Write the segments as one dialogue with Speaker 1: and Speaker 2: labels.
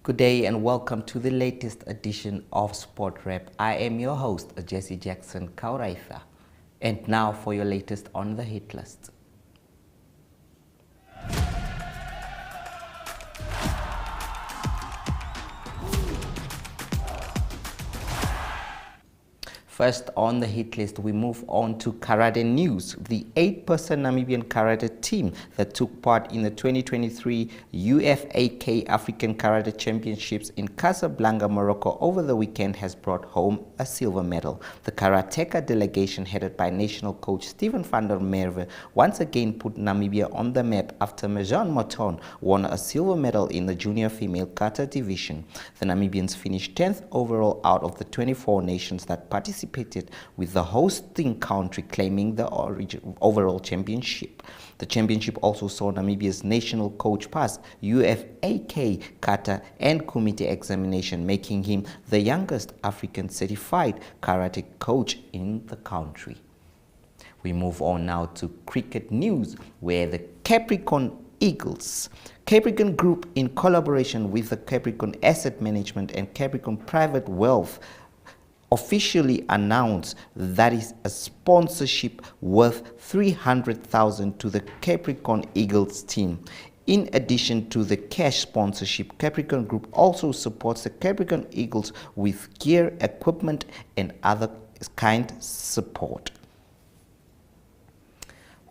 Speaker 1: Good day and welcome to the latest edition of Sport Rep. I am your host, Jesse Jackson Kauraitha. And now for your latest on the hit list. First on the hit list, we move on to karate news. The 8-person Namibian karate team that took part in the 2023 UFAK African Karate Championships in Casablanca, Morocco over the weekend has brought home a silver medal. The karateka delegation headed by national coach Stephen van der Merwe once again put Namibia on the map after Mejan Moton won a silver medal in the junior female kata division. The Namibians finished 10th overall out of the 24 nations that participated, with the hosting country claiming the overall championship. The championship also saw Namibia's national coach pass UFAK kata and committee examination, making him the youngest African certified karate coach in the country. We move on now to cricket news, where the Capricorn Group, in collaboration with the Capricorn Asset Management and Capricorn Private Wealth, officially announced that is a sponsorship worth 300,000 to the Capricorn Eagles team. In addition to the cash sponsorship, Capricorn Group also supports the Capricorn Eagles with gear, equipment, and other kind support.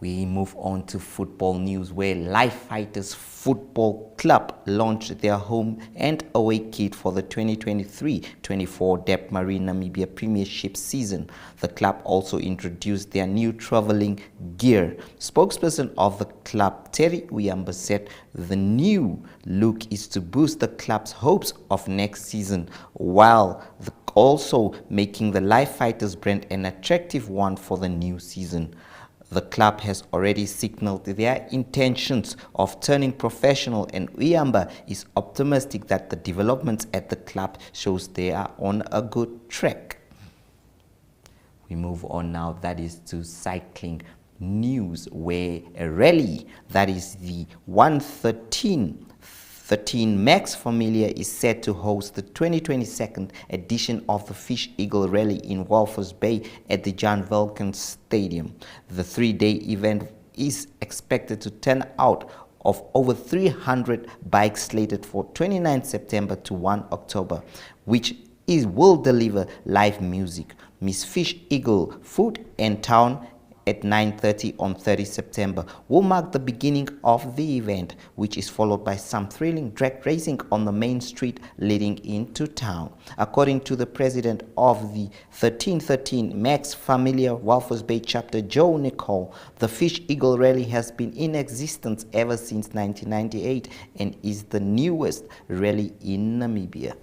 Speaker 1: We move on to football news, where Life Fighters Football Club launched their home and away kit for the 2023-24 Dep Marine Namibia Premiership season. The club also introduced their new traveling gear. Spokesperson of the club, Terry Uyamba, said the new look is to boost the club's hopes of next season, while also making the Life Fighters brand an attractive one for the new season. The club has already signaled their intentions of turning professional, and Uyamba is optimistic that the developments at the club shows they are on a good track. We move on now, that is to cycling news, where a rally, that is the 113 Max Familia, is set to host the 2022 edition of the Fish Eagle Rally in Walvis Bay at the Jan Vulcan Stadium. The 3-day event is expected to turn out of over 300 bikes slated for 29 September to 1 October, which will deliver live music, Miss Fish Eagle Food and Town at 9:30 on 30 September will mark the beginning of the event, which is followed by some thrilling drag racing on the main street leading into town. According to the president of the 1313 Max Familia Walvis Bay chapter, Joe Nicole, the Fish Eagle Rally has been in existence ever since 1998 and is the newest rally in Namibia.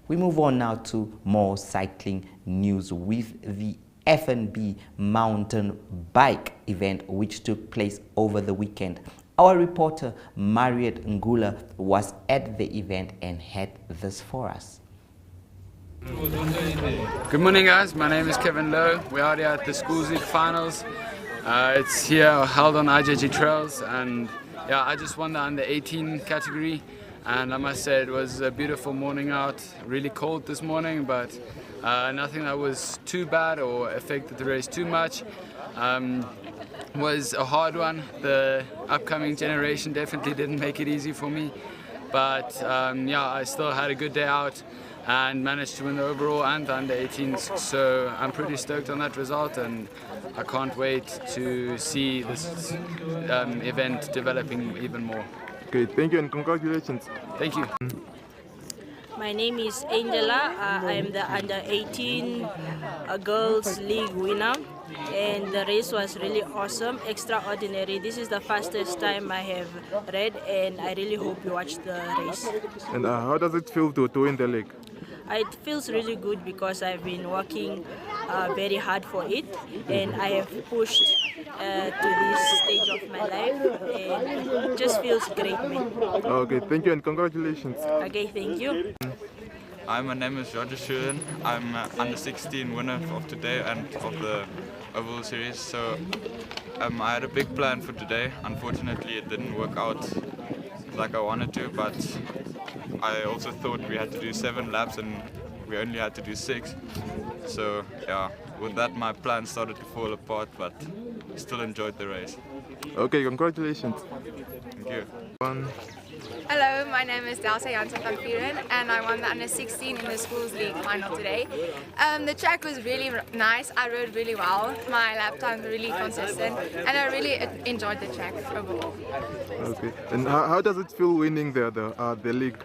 Speaker 1: We move on now to more cycling news, with the FNB mountain bike event, which took place over the weekend. Our reporter Mariette Ngula was at the event and had this for us.
Speaker 2: Good morning, guys. My name is Kevin Lowe. We're out here at the Schools League Finals. It's here held on IJG Trails, and yeah, I just won the under 18 category, and I must say it was a beautiful morning out. Really cold this morning, but nothing that was too bad or affected the race too much. Was a hard one. The upcoming generation definitely didn't make it easy for me, but yeah, I still had a good day out and managed to win the overall and the under 18s, so I'm pretty stoked on that result, and I can't wait to see this event developing even more.
Speaker 3: Okay, thank you and congratulations.
Speaker 2: Thank you.
Speaker 4: My name is Angela. I am the under 18 girls league winner, and the race was really awesome, extraordinary. This is the fastest time I have read, and I really hope you watch the race.
Speaker 3: And how does it feel to win the league?
Speaker 4: It feels really good because I've been working very hard for it, and I have pushed to this stage of my life, and it just feels great, man.
Speaker 3: Okay, thank you and congratulations.
Speaker 4: Okay, thank you.
Speaker 5: Hi, my name is Roger Schuren. I'm under 16 winner of today and of the overall series. So I had a big plan for today. Unfortunately, it didn't work out like I wanted to, but I also thought we had to do 7 laps and we only had to do 6. So yeah, with that my plan started to fall apart, but still enjoyed the race.
Speaker 3: Okay, congratulations.
Speaker 5: Thank you.
Speaker 6: Hello, my name is Delsa Jansen van Vieren and I won the under 16 in the schools league final today. The track was really nice, I rode really well, my lap times were really consistent and I really enjoyed the track overall.
Speaker 3: Okay, and how does it feel winning the league?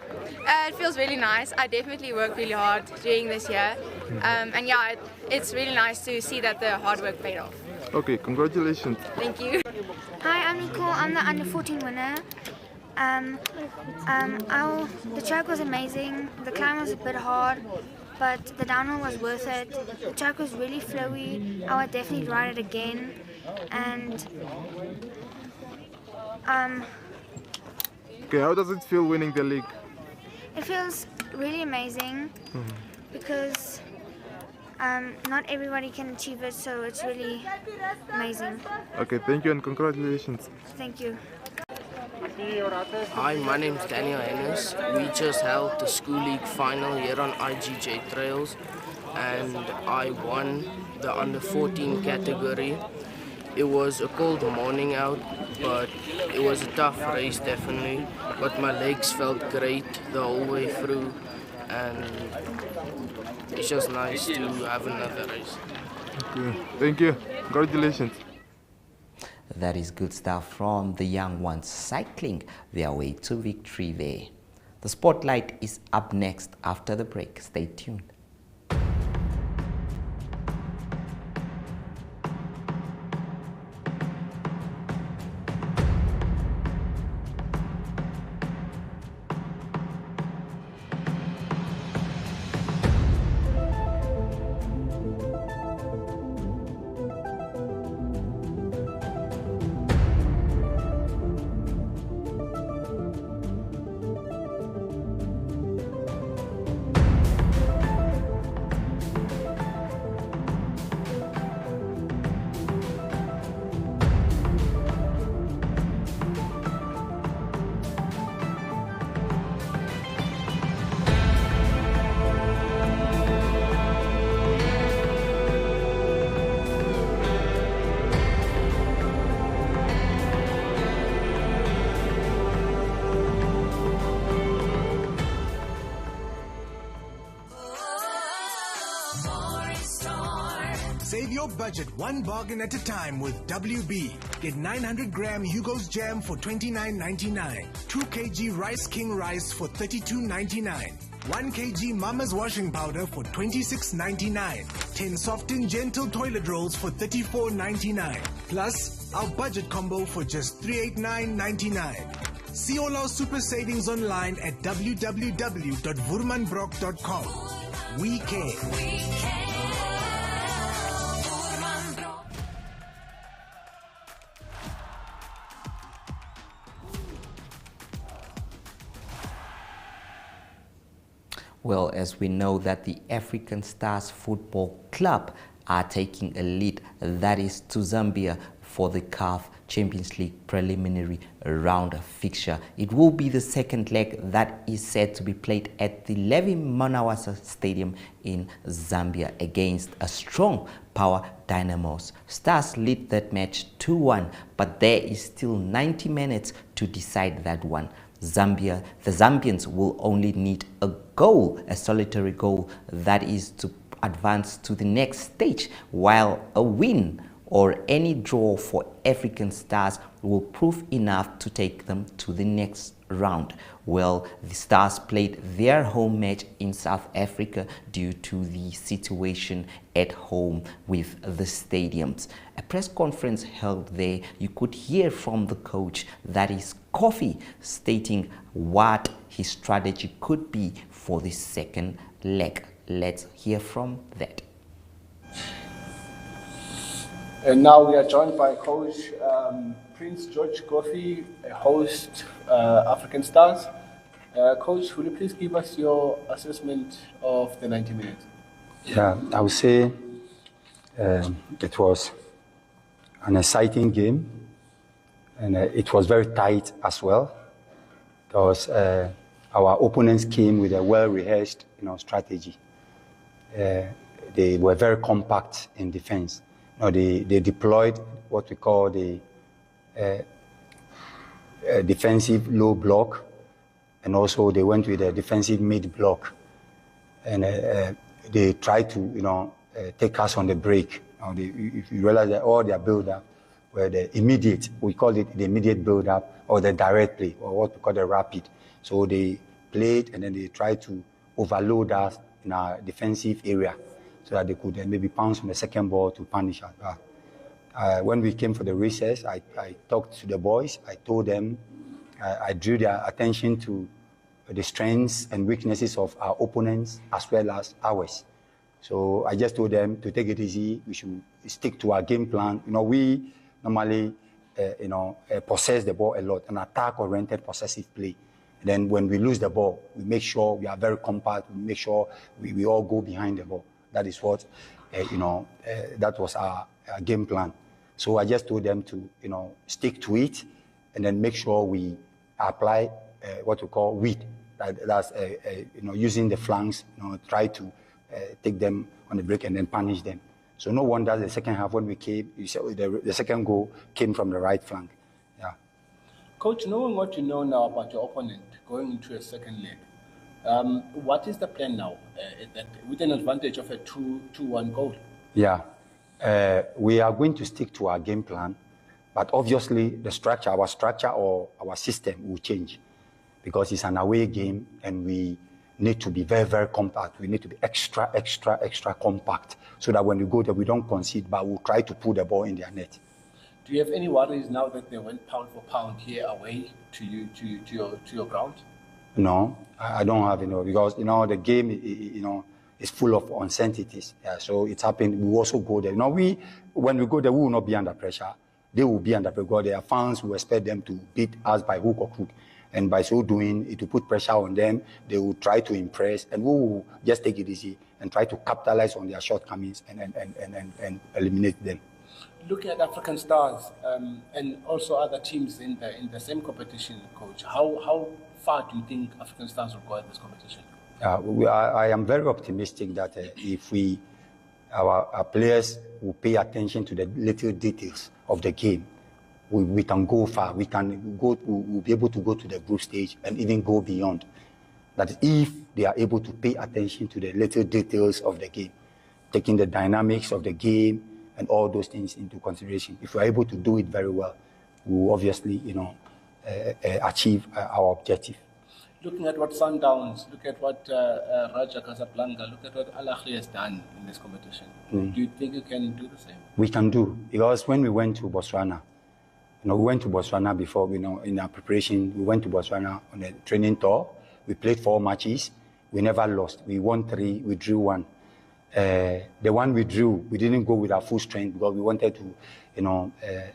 Speaker 6: It feels really nice, I definitely worked really hard during this year and yeah, it's really nice to see that the hard work paid off.
Speaker 3: Okay, congratulations.
Speaker 6: Thank you.
Speaker 7: Hi, I'm Nicole, I'm the under 14 winner. The track was amazing, the climb was a bit hard, but the downhill was worth it. The track was really flowy, I would definitely ride it again, and
Speaker 3: Okay, how does it feel winning the league?
Speaker 7: it feels really amazing because not everybody can achieve it, so it's really amazing.
Speaker 3: Okay, thank you and congratulations.
Speaker 7: Thank you.
Speaker 8: Hi, my name is Daniel Ennis. We just held the school league final here on IGJ Trails and I won the under 14 category. It was a cold morning out, but it was a tough race definitely, but my legs felt great the whole way through and it's just nice to have another race.
Speaker 3: Okay, thank you. Congratulations.
Speaker 1: That is good stuff from the young ones cycling their way to victory there. The spotlight is up next after the break. Stay tuned.
Speaker 9: Save your budget one bargain at a time with WB. Get 900 gram Hugo's Jam for $29.99. 2 kg Rice King Rice for $32.99. 1 kg Mama's Washing Powder for $26.99. 10 Soft and Gentle Toilet Rolls for $34.99. Plus, our budget combo for just $389.99. See all our super savings online at www.woermanbrock.com. We care.
Speaker 1: Well, as we know that the African Stars Football Club are taking a lead, that is to Zambia for the CAF Champions League preliminary round fixture. It will be the second leg that is set to be played at the Levi Manawasa Stadium in Zambia against a strong Power Dynamos. Stars lead that match 2-1, but there is still 90 minutes to decide that one. The Zambians will only need a goal, a solitary goal, that is to advance to the next stage, while a win or any draw for African Stars will prove enough to take them to the next round. Well, the Stars played their home match in South Africa due to the situation at home with the stadiums. A press conference held there, you could hear from the coach, that is Kofi, stating what his strategy could be for the second leg. Let's hear from that.
Speaker 10: And now we are joined by Coach Prince George Kofi, host African Stars. Coach, will you please give us your assessment of the 90 minutes?
Speaker 11: Yeah, I would say it was an exciting game, and it was very tight as well. Because our opponents came with a well-rehearsed, strategy. They were very compact in defense. They deployed what we call the defensive low block, and also they went with a defensive mid block, and they tried to, take us on the break. If you realize that all their build-up were the immediate, we call it the immediate build-up or the direct play, or what we call the rapid. So they played and then they tried to overload us in our defensive area so that they could maybe pounce on the second ball to punish us. When we came for the recess, I talked to the boys. I told them, I drew their attention to the strengths and weaknesses of our opponents as well as ours. So I just told them to take it easy. We should stick to our game plan. We normally, possess the ball a lot, an attack-oriented possessive play. And then when we lose the ball, we make sure we are very compact. We make sure we all go behind the ball. That is what, that was our game plan. So I just told them to, stick to it, and then make sure we apply what we call width. That's using the flanks, try to take them on the break and then punish them. So no wonder the second half when we came, the second goal came from the right flank. Yeah.
Speaker 10: Coach, knowing what you know now about your opponent going into a second leg, what is the plan now with an advantage of a 2-1 goal?
Speaker 11: Yeah. We are going to stick to our game plan, but obviously our structure or our system will change because it's an away game and we need to be very, very compact. We need to be extra compact so that when we go there, we don't concede, but we'll try to put the ball in their net.
Speaker 10: Do you have any worries now that they went pound for pound here away to your ground?
Speaker 11: No, I don't have, because, the game, is full of uncertainties. Yeah, so it's happened. We also go there. When we go there, we will not be under pressure. They will be under pressure because their fans will expect them to beat us by hook or crook. And by so doing, it will put pressure on them. They will try to impress, and we will just take it easy and try to capitalize on their shortcomings and eliminate them.
Speaker 10: Looking at African Stars and also other teams in the same competition, Coach, how far do you think African Stars will go at this competition?
Speaker 11: I am very optimistic that if our players will pay attention to the little details of the game, we can go far. We'll be able to go to the group stage and even go beyond. That is, if they are able to pay attention to the little details of the game, taking the dynamics of the game and all those things into consideration. If we are able to do it very well, we will obviously, achieve our objective.
Speaker 10: Looking at what Sundowns, look at what Raja Casablanca, look at what Al Ahly has done in this competition. Do you think you can do the same?
Speaker 11: We can do, because when we went to Botswana, we went to Botswana before, in our preparation, we went to Botswana on a training tour. We played 4 matches. We never lost. We won 3, we drew 1. The one we drew, we didn't go with our full strength because we wanted to,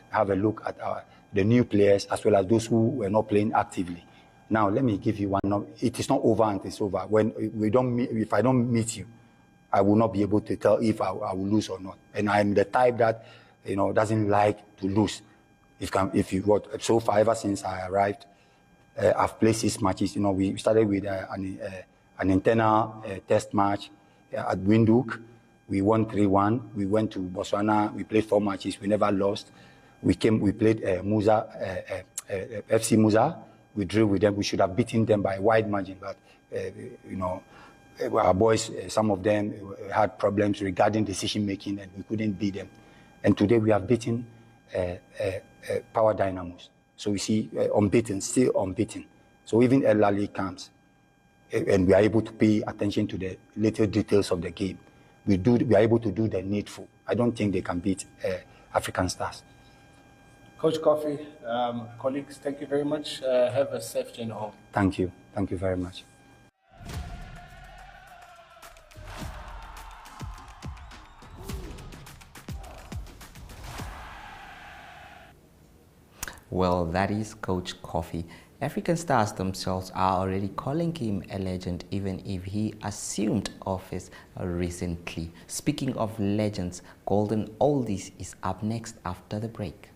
Speaker 11: have a look at the new players as well as those who were not playing actively. Now, let me give you one. It is not over until it's over. If I don't meet you, I will not be able to tell if I will lose or not. And I'm the type that, doesn't like to lose. So far, ever since I arrived, I've played 6 matches. We started with an internal test match at Windhoek. We won 3-1. We went to Botswana. We played 4 matches. We never lost. We played FC Musa. We drew with them. We should have beaten them by a wide margin, but our boys, some of them had problems regarding decision making, and we couldn't beat them. And today we have beaten Power Dynamos. So we see unbeaten, still unbeaten. So even El Lali comes, and we are able to pay attention to the little details of the game. We are able to do the needful. I don't think they can beat African Stars.
Speaker 10: Coach Coffee, colleagues, thank you very much. Have a safe journey home.
Speaker 11: Thank you. Thank you very much.
Speaker 1: Well, that is Coach Coffee. African Stars themselves are already calling him a legend, even if he assumed office recently. Speaking of legends, Golden Oldies is up next after the break.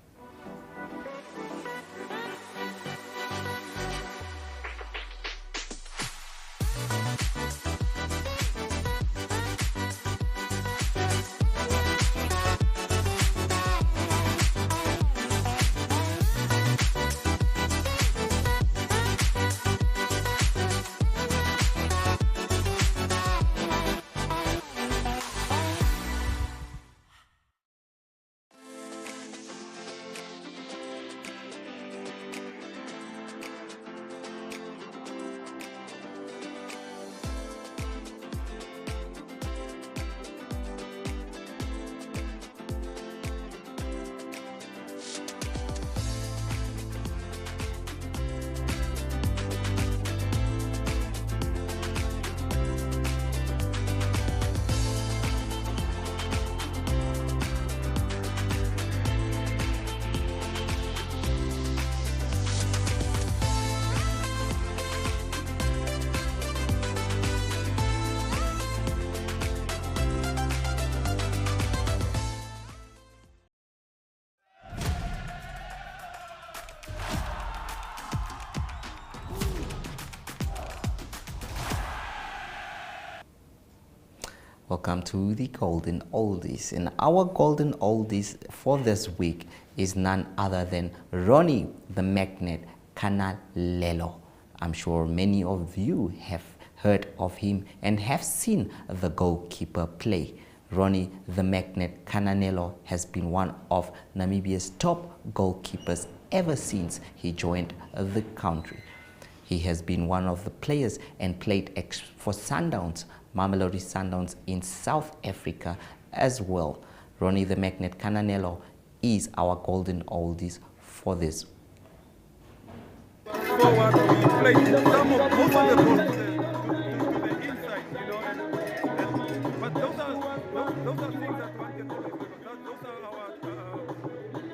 Speaker 1: Welcome to the Golden Oldies. And our Golden Oldies for this week is none other than Ronnie the Magnet Kanalelo. I'm sure many of you have heard of him and have seen the goalkeeper play. Ronnie the Magnet Kananelo has been one of Namibia's top goalkeepers ever since he joined the country. He has been one of the players and played for Sundowns, Mamelodi Sundowns in South Africa as well. Ronnie the Magnet Kananelo is our Golden Oldies for this.
Speaker 12: Forward, we played most of the ball to the inside, you know, but those are things that one can always do.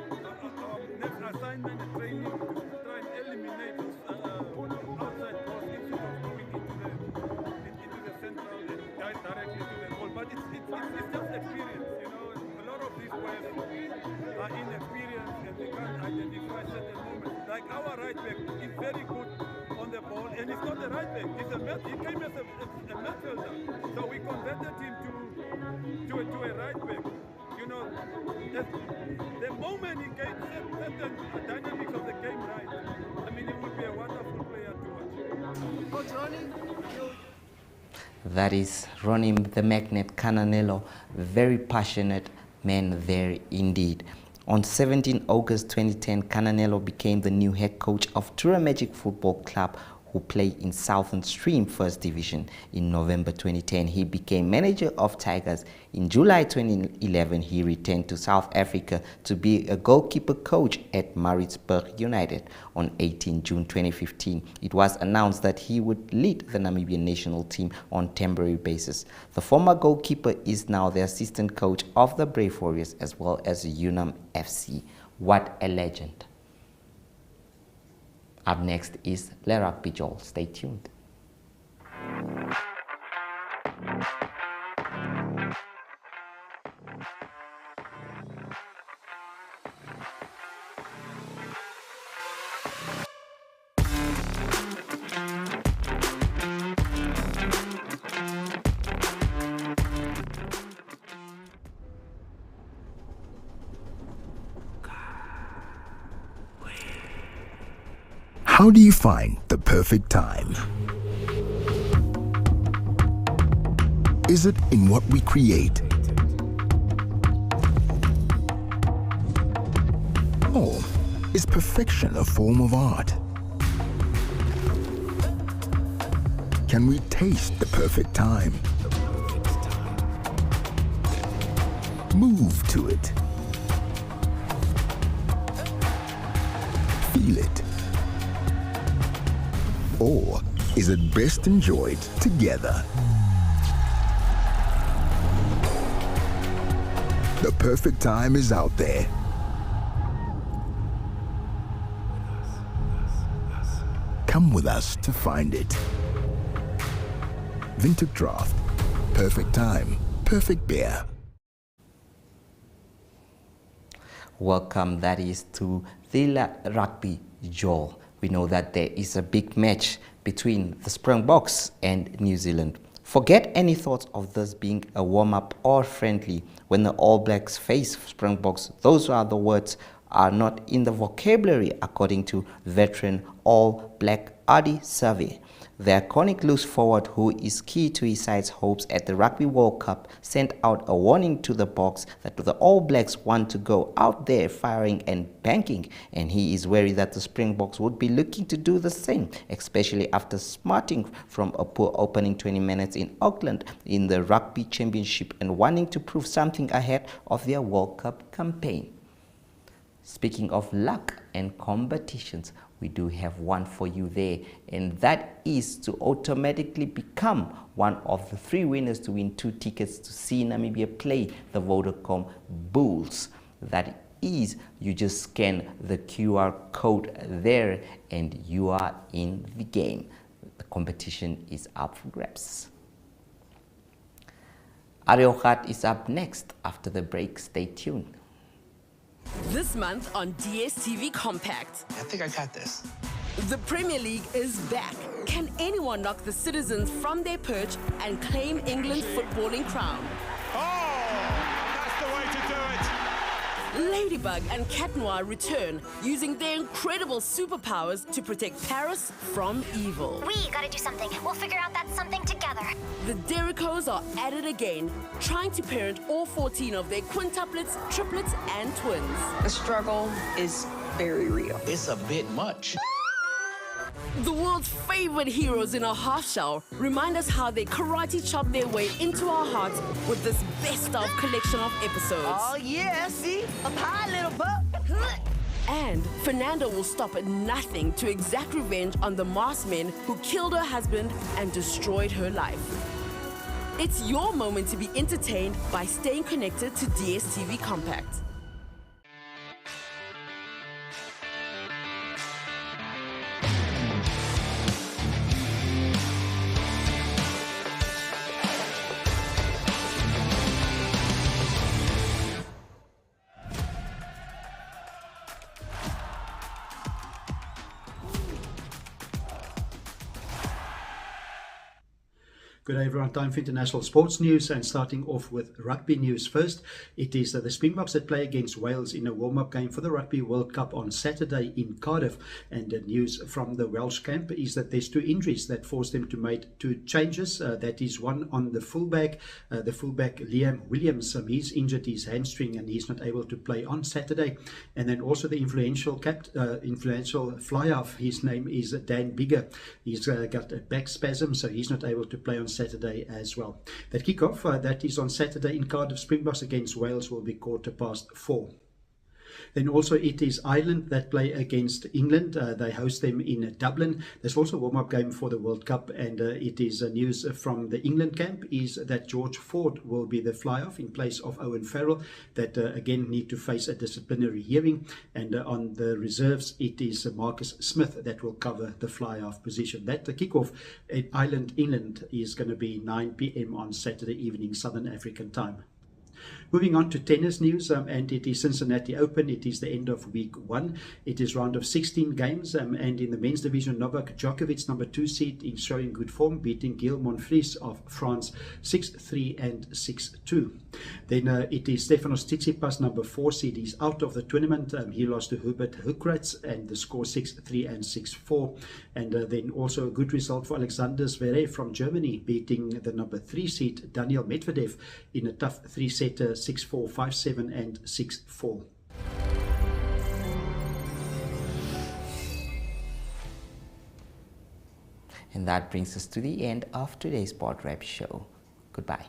Speaker 12: Those are our next assignment and training to try and eliminate those outside balls instead of going into the central and directly to the goal. But it's just experience, you know. A lot of these players are inexperienced and they can't identify certain moments. Like our right back is very good on the ball, and he's not a right back. He came as a midfielder, so we converted him to a right back. You know, the moment he gets certain dynamics of the game right, I mean, he would be a wonderful player to watch. Coach Ronnie,
Speaker 1: That is Ronnie the Magnet Kananelo, very passionate man there indeed. On 17 August 2010, Kananelo became the new head coach of Tura Magic Football Club, who play in Southern Stream First Division. In November 2010, he became manager of Tigers. In July 2011, he returned to South Africa to be a goalkeeper coach at Maritzburg United. On 18 June 2015, it was announced that he would lead the Namibian national team on temporary basis. The former goalkeeper is now the assistant coach of the Brave Warriors as well as Unam FC. What a legend. Up next is Le Rugby Joel. Stay tuned.
Speaker 9: How do you find the perfect time? Is it in what we create? Or is perfection a form of art? Can we taste the perfect time? Move to it. Feel it. Or is it best enjoyed together? The perfect time is out there. Come with us to find it. Vintage Draft. Perfect time. Perfect beer.
Speaker 1: Welcome, that is to the Rugby Joel. We know that there is a big match between the Springboks and New Zealand. Forget any thoughts of this being a warm-up or friendly. When the All Blacks face Springboks, those are the words are not in the vocabulary, according to veteran All Black Adi Survey. The iconic loose forward, who is key to his side's hopes at the Rugby World Cup, sent out a warning to the Boks that the All Blacks want to go out there firing and banking, and he is worried that the Springboks would be looking to do the same, especially after smarting from a poor opening 20 minutes in Auckland in the Rugby Championship and wanting to prove something ahead of their World Cup campaign. Speaking of luck and competitions, we do have one for you there, and that is to automatically become one of the 3 winners to win 2 tickets to see Namibia play the Vodacom Bulls. That is, you just scan the QR code there and you are in the game. The competition is up for grabs. Ariogat is up next after the break. Stay tuned.
Speaker 13: This month on DSTV Compact.
Speaker 14: I think I got this.
Speaker 13: The Premier League is back. Can anyone knock the Citizens from their perch and claim England's footballing crown?
Speaker 14: That's the way to do it.
Speaker 13: Ladybug and Cat Noir return, using their incredible superpowers to protect Paris from evil.
Speaker 15: We gotta do something. We'll figure out that something together.
Speaker 13: The Derricos are at it again, trying to parent all 14 of their quintuplets, triplets, and twins.
Speaker 16: The struggle is very real.
Speaker 17: It's a bit much.
Speaker 13: The world's favorite heroes in a half shell remind us how they karate chop their way into our hearts with this best of collection of episodes.
Speaker 16: Oh yeah, see? Up high, little buck.
Speaker 13: And Fernanda will stop at nothing to exact revenge on the masked men who killed her husband and destroyed her life. It's your moment to be entertained by staying connected to DSTV Compact.
Speaker 18: Good day everyone, time for international sports news, and starting off with rugby news first. It is the Springboks that play against Wales in a warm-up game for the Rugby World Cup on Saturday in Cardiff. And the news from the Welsh camp is that there's 2 injuries that forced them to make 2 changes. That is one on the fullback Liam Williams. He's injured his hamstring and he's not able to play on Saturday. And then also the influential fly-half, his name is Dan Biggar. He's got a back spasm, so he's not able to play on Saturday as well. That kickoff that is on Saturday in Cardiff, Springboks against Wales, will be 4:15. Then also it is Ireland that play against England. They host them in Dublin. There's also a warm-up game for the World Cup, and it is news from the England camp is that George Ford will be the fly-off in place of Owen Farrell, that again need to face a disciplinary hearing. And on the reserves, it is Marcus Smith that will cover the fly-off position. That the kickoff at Ireland-England is going to be 9 p.m. on Saturday evening, Southern African time. Moving on to tennis news, and it is Cincinnati Open. It is the end of week 1. It is round of 16 games, and in the men's division, Novak Djokovic, number 2 seed, is showing good form, beating Gilles Monfils of France 6-3 and 6-2. Then it is Stefanos Tsitsipas, number 4 seed. He's out of the tournament. He lost to Hubert Hurkacz, and the score 6-3 and 6-4. And then also a good result for Alexander Zverev from Germany, beating the number 3 seed Daniil Medvedev in a tough 3-setter, 6-4, 5-7 and 6-4.
Speaker 1: And that brings us to the end of today's Sport Wrap show. Goodbye.